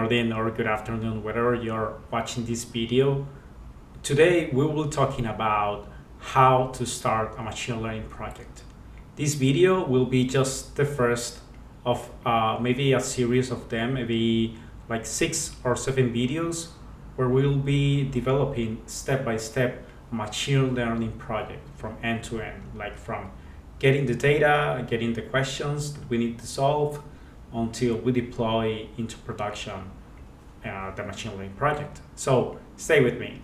morning or good afternoon, whether you're watching this video. Today we will be talking about how to start a machine learning project. This video will be just the first of maybe a series of them, maybe like 6 or 7 videos where we'll be developing step by step machine learning project from end to end, like from getting the data, getting the questions that we need to solve until we deploy into production the machine learning project. So stay with me.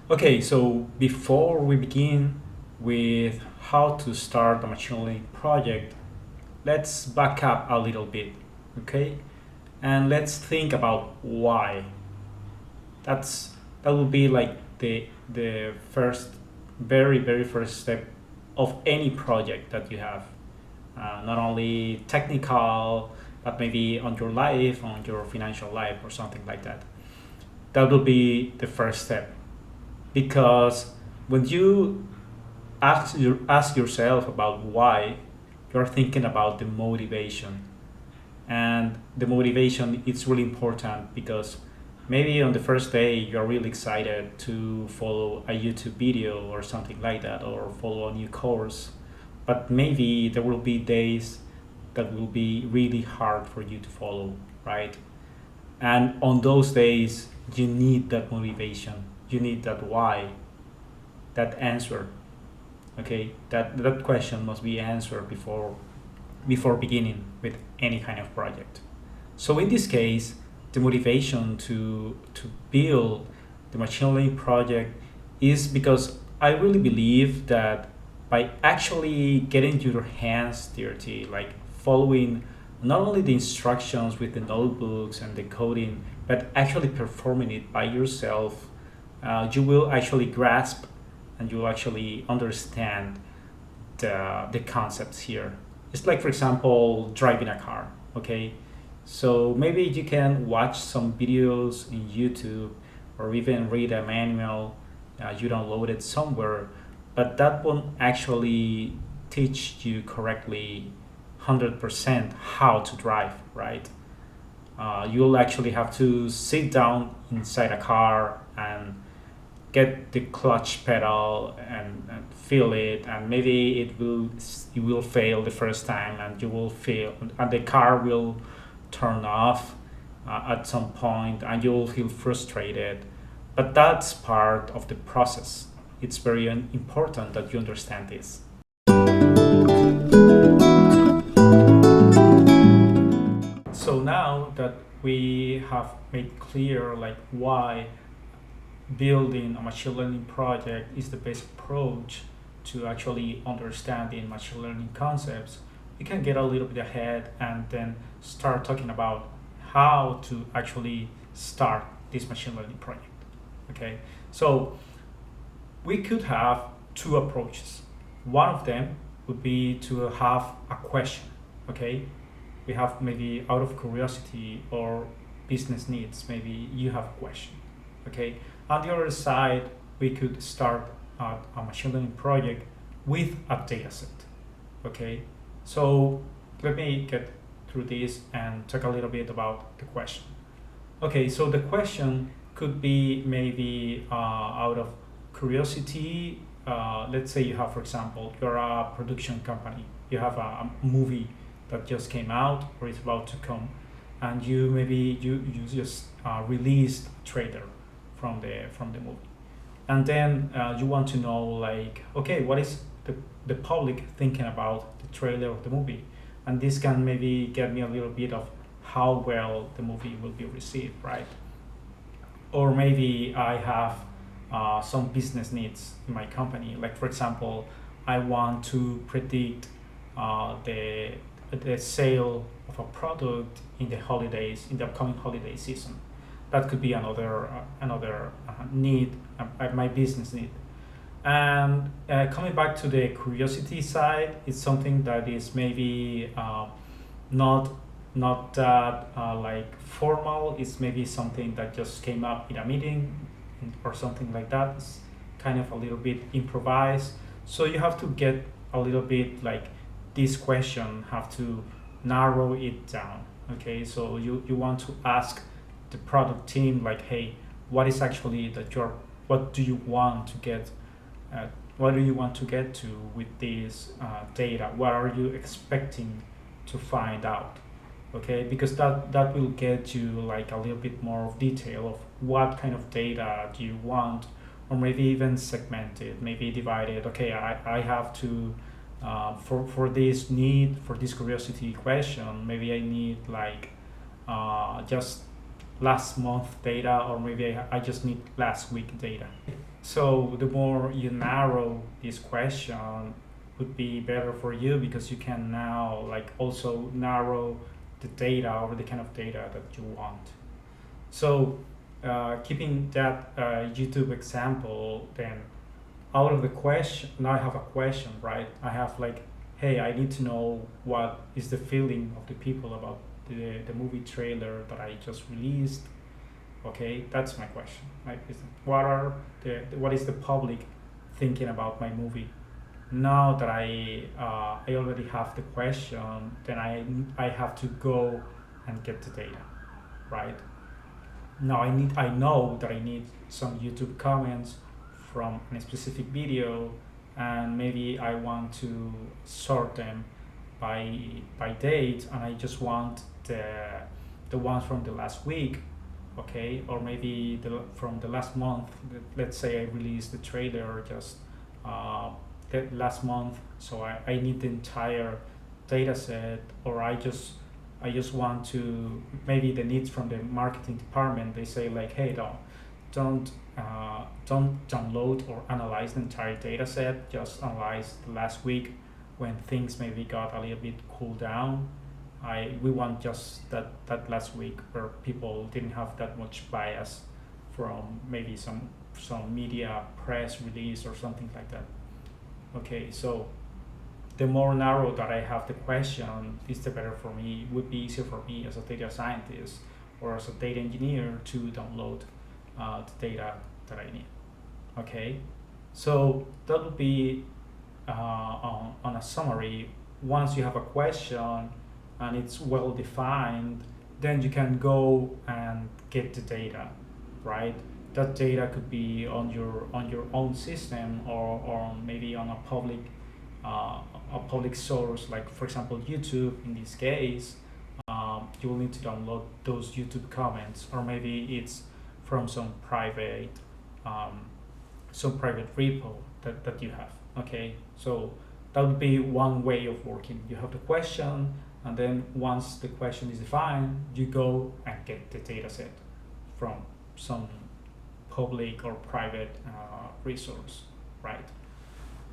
Okay, so before we begin with how to start a machine learning project, let's back up a little bit, okay? And let's think about why. That will be like the first, very first step of any project that you have. Not only technical, but maybe on your life, on your financial life, or something like that. That will be the first step, because when you ask yourself about why, you're thinking about the motivation, and the motivation is really important because maybe on the first day you're really excited to follow a YouTube video or something like that, or follow a new course, but maybe there will be days that will be really hard for you to follow, right? And on those days you need that motivation, you need that why, that answer. Okay, that question must be answered before beginning with any kind of project. So in this case, the motivation to build the machine learning project is because I really believe that by actually getting your hands dirty, like following not only the instructions with the notebooks and the coding, but actually performing it by yourself, you will actually grasp and you will actually understand the concepts here. It's like, for example, driving a car, okay? So maybe you can watch some videos in YouTube or even read a manual you download it somewhere, but that won't actually teach you correctly 100% how to drive, right? You'll actually have to sit down inside a car and get the clutch pedal and feel it, and maybe you will fail the first time and you will fail and the car will turn off at some point and you will feel frustrated, but that's part of the process. It's very important that you understand this. So now that we have made clear like why building a machine learning project is the best approach to actually understanding machine learning concepts, we can get a little bit ahead and then start talking about how to actually start this machine learning project. Okay, so we could have 2 approaches. One of them would be to have a question. Okay, we have maybe out of curiosity or business needs, maybe you have a question. Okay, on the other side, we could start a machine learning project with a data set. Okay, so let me get through this and talk a little bit about the question. Okay, so the question could be maybe out of curiosity. Let's say you have, for example, you're a production company. You have a movie that just came out or is about to come, and you just released a trailer from the movie, and then you want to know like, okay, what is the public thinking about the trailer of the movie, and this can maybe get me a little bit of how well the movie will be received, right? Or maybe I have some business needs in my company, like for example, I want to predict the sale of a product in the holidays, in the upcoming holiday season. That could be another need, my business need. And coming back to the curiosity side, it's something that is maybe not that like formal. It's maybe something that just came up in a meeting or something like that. It's kind of a little bit improvised. So you have to get a little bit like this question, have to narrow it down. Okay, so you want to ask the product team like, hey, what is actually that you're, what do you want to get, uh, what do you want to get to with this data? What are you expecting to find out? Okay, because that will get you like a little bit more of detail of what kind of data do you want, or maybe even segment it, maybe divide it. Okay, I have to for this need, for this curiosity question, maybe I need like just last month data, or maybe I just need last week data. So the more you narrow this question would be better for you, because you can now like also narrow the data or the kind of data that you want. So keeping that YouTube example, then out of the question, now I have a question, right? I have like, hey, I need to know what is the feeling of the people about the movie trailer that I just released. Okay, that's my question. Like, what are what is the public thinking about my movie? Now that I already have the question, then I have to go and get the data, right? Now I know that I need some YouTube comments from a specific video, and maybe I want to sort them by date, and I just want the ones from the last week, okay, or maybe from the last month. Let's say I released the trailer just the last month, so I need the entire data set, or I just want to, maybe the needs from the marketing department, they say like, hey, don't download or analyze the entire data set, just analyze the last week when things maybe got a little bit cooled down. We want just that last week where people didn't have that much bias from maybe some media press release or something like that. Okay, so the more narrow that I have the question, is the better for me. It would be easier for me as a data scientist or as a data engineer to download the data that I need. Okay, so that would be on a summary. Once you have a question and it's well defined, then you can go and get the data, right? That data could be on your own system, or maybe on a public source, like for example YouTube in this case. You will need to download those YouTube comments, or maybe it's from um, some private repo that you have. Okay, so that would be one way of working. You have the question, and then once the question is defined, you go and get the data set from some public or private resource, right?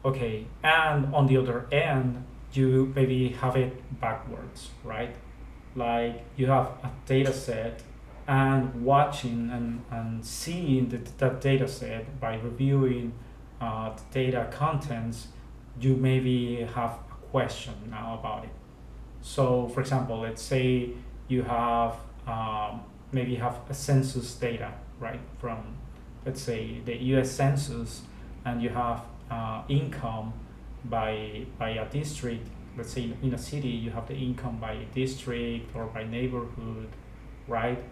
Okay, and on the other end, you maybe have it backwards, right? Like you have a data set, and watching and seeing that data set by reviewing the data contents, you maybe have a question now about it. So, for example, let's say you have maybe you have a census data, right, from, let's say, the U.S. Census, and you have income by a district. Let's say in a city, you have the income by district or by neighborhood, right?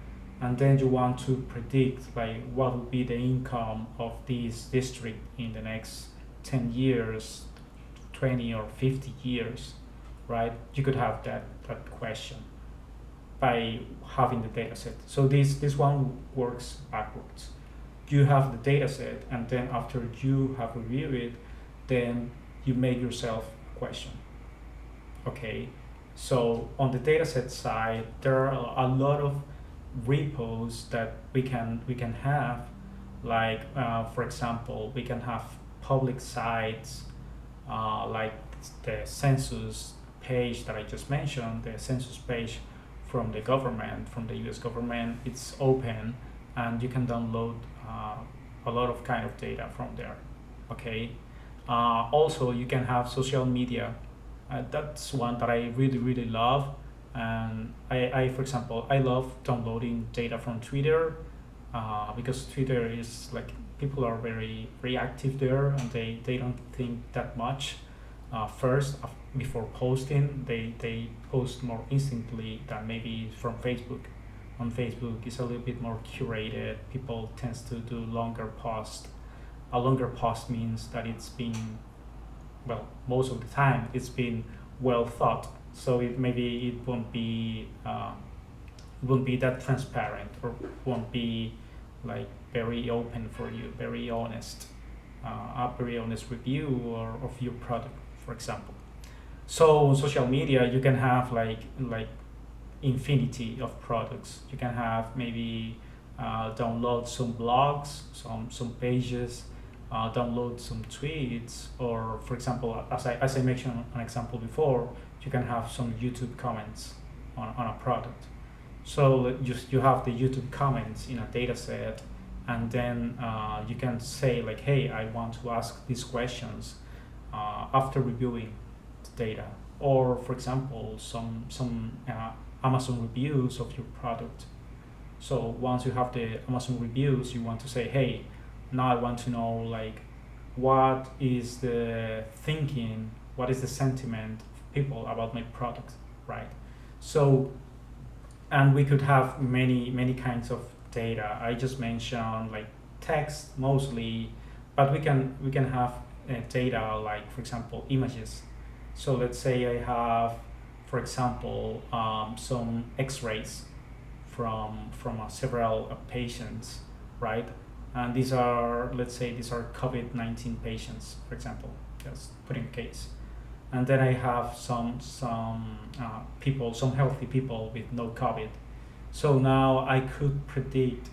And then you want to predict like what would be the income of this district in the next 10 years, 20 or 50 years, right? You could have that question by having the data set. So this one works backwards. You have the data set, and then after you have reviewed it, then you make yourself a question. Okay, so on the dataset side, there are a lot of repos that we can have. Like for example, we can have public sites, like the census page that I just mentioned, the census page from the government, from the U.S. government. It's open, and you can download a lot of kind of data from there. Okay. Also, you can have social media. That's one that I really love. And for example, I love downloading data from Twitter, because Twitter is like people are very reactive there, and they don't think that much first before posting. They post more instantly than maybe from Facebook. On Facebook, it's a little bit more curated. People tends to do longer posts. A longer post means that it's been, well, most of the time it's been well thought. So it won't be that transparent, or won't be like very open for you, very honest, a very honest review or of your product, for example. So on social media, you can have like infinity of products. You can have maybe download some blogs, some pages, download some tweets, or for example, as I mentioned an example before, you can have some YouTube comments on a product. So you have the YouTube comments in a data set, and then you can say like, hey, I want to ask these questions after reviewing the data, or for example, some Amazon reviews of your product. So once you have the Amazon reviews, you want to say, hey, now I want to know like what is the thinking, what is the sentiment of people about my product, right? So, and we could have many kinds of data. I just mentioned like text mostly, but we can have data like, for example, images. So let's say I have, for example, some X-rays from several patients, right? And these are, let's say, these are COVID-19 patients, for example, just putting a case. And then I have some people, some healthy people with no COVID. So now I could predict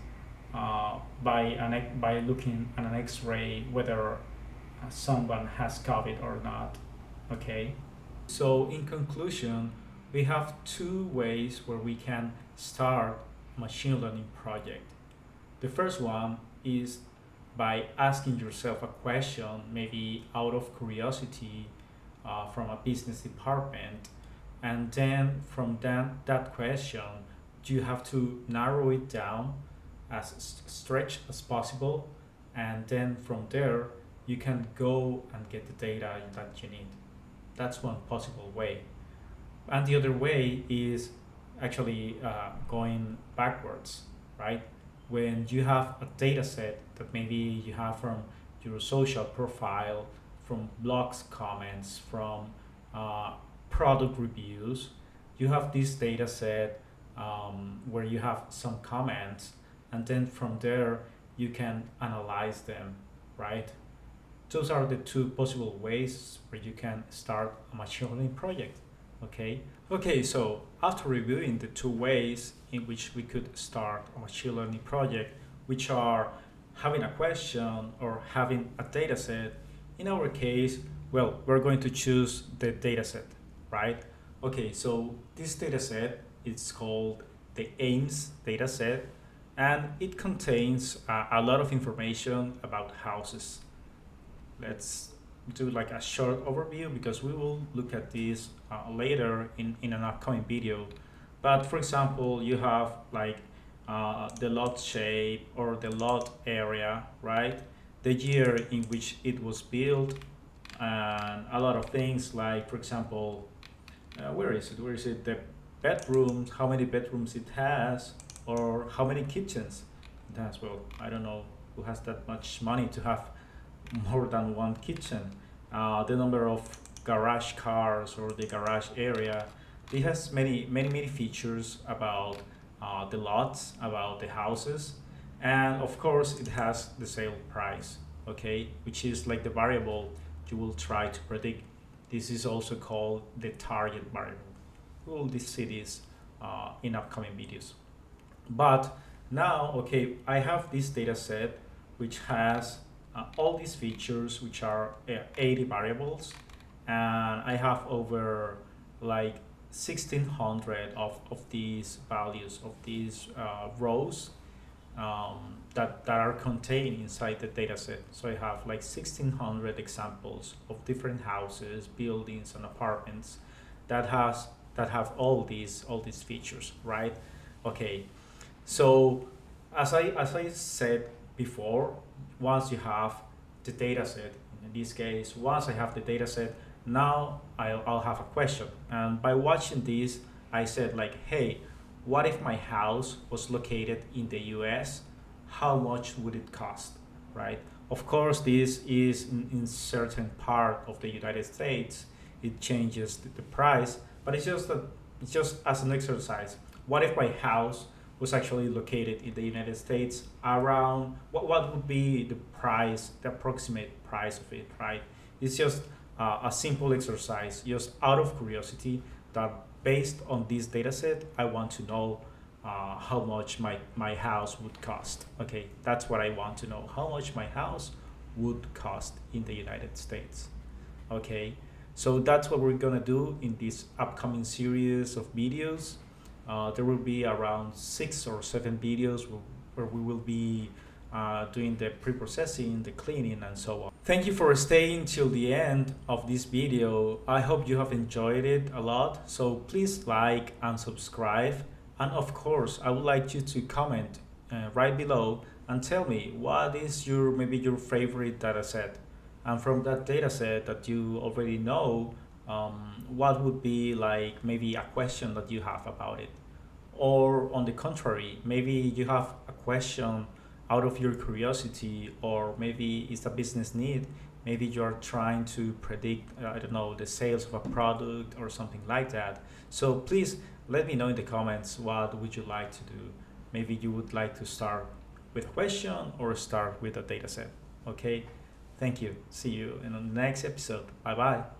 by looking at an X-ray whether someone has COVID or not. Okay. So in conclusion, we have two ways where we can start a machine learning project. The first one is by asking yourself a question, maybe out of curiosity, from a business department, and then from that question, you have to narrow it down as stretched as possible, and then from there, you can go and get the data that you need. That's one possible way. And the other way is actually going backwards, right? When you have a data set that maybe you have from your social profile, from blogs, comments, from product reviews, you have this data set where you have some comments, and then from there you can analyze them, right? Those are the two possible ways where you can start a machine learning project. Okay. Okay. So after reviewing the two ways in which we could start a machine learning project, which are having a question or having a data set, in our case, well, we're going to choose the data set, right? Okay. So this data set is called the AIMS data set, and it contains a lot of information about houses. Let's do like a short overview because we will look at this later in an upcoming video. But for example, you have like the lot shape or the lot area, right? The year in which it was built, and a lot of things like, for example, where is it? Where is it? The bedrooms, how many bedrooms it has, or how many kitchens it has. Well, I don't know who has that much money to have more than one kitchen. The number of garage cars or the garage area. It has many features about the lots, about the houses, and of course it has the sale price, okay, which is like the variable you will try to predict. This is also called the target variable. We will see this in upcoming videos. But now, okay, I have this data set which has all these features, which are 80 variables, and I have over like 1600 of these values, of these rows that are contained inside the data set. So I have like 1600 examples of different houses, buildings, and apartments that have all these features, right? Okay, so as I said before. Once you have the data set, in this case, once I have the data set, now I'll have a question. And by watching this, I said like, hey, what if my house was located in the US? How much would it cost, right? Of course, this is in certain part of the United States, it changes the price, but it's just as an exercise. What if my house was actually located in the United States? Around what would be the price, the approximate price of it, right? It's just a simple exercise, just out of curiosity, that based on this data set, I want to know how much my house would cost. Okay, that's what I want to know, how much my house would cost in the United States. Okay, so that's what we're gonna do in this upcoming series of videos. There will be around 6 or 7 videos where we will be doing the pre-processing, the cleaning, and so on. Thank you for staying till the end of this video. I hope you have enjoyed it a lot. So please like and subscribe. And of course, I would like you to comment right below and tell me what is your maybe your favorite data set. And from that data set that you already know, what would be like maybe a question that you have about it? Or on the contrary, maybe you have a question out of your curiosity, or maybe it's a business need. Maybe you're trying to predict, I don't know, the sales of a product or something like that. So please let me know in the comments what would you like to do. Maybe you would like to start with a question or start with a data set. Okay, thank you. See you in the next episode. Bye bye.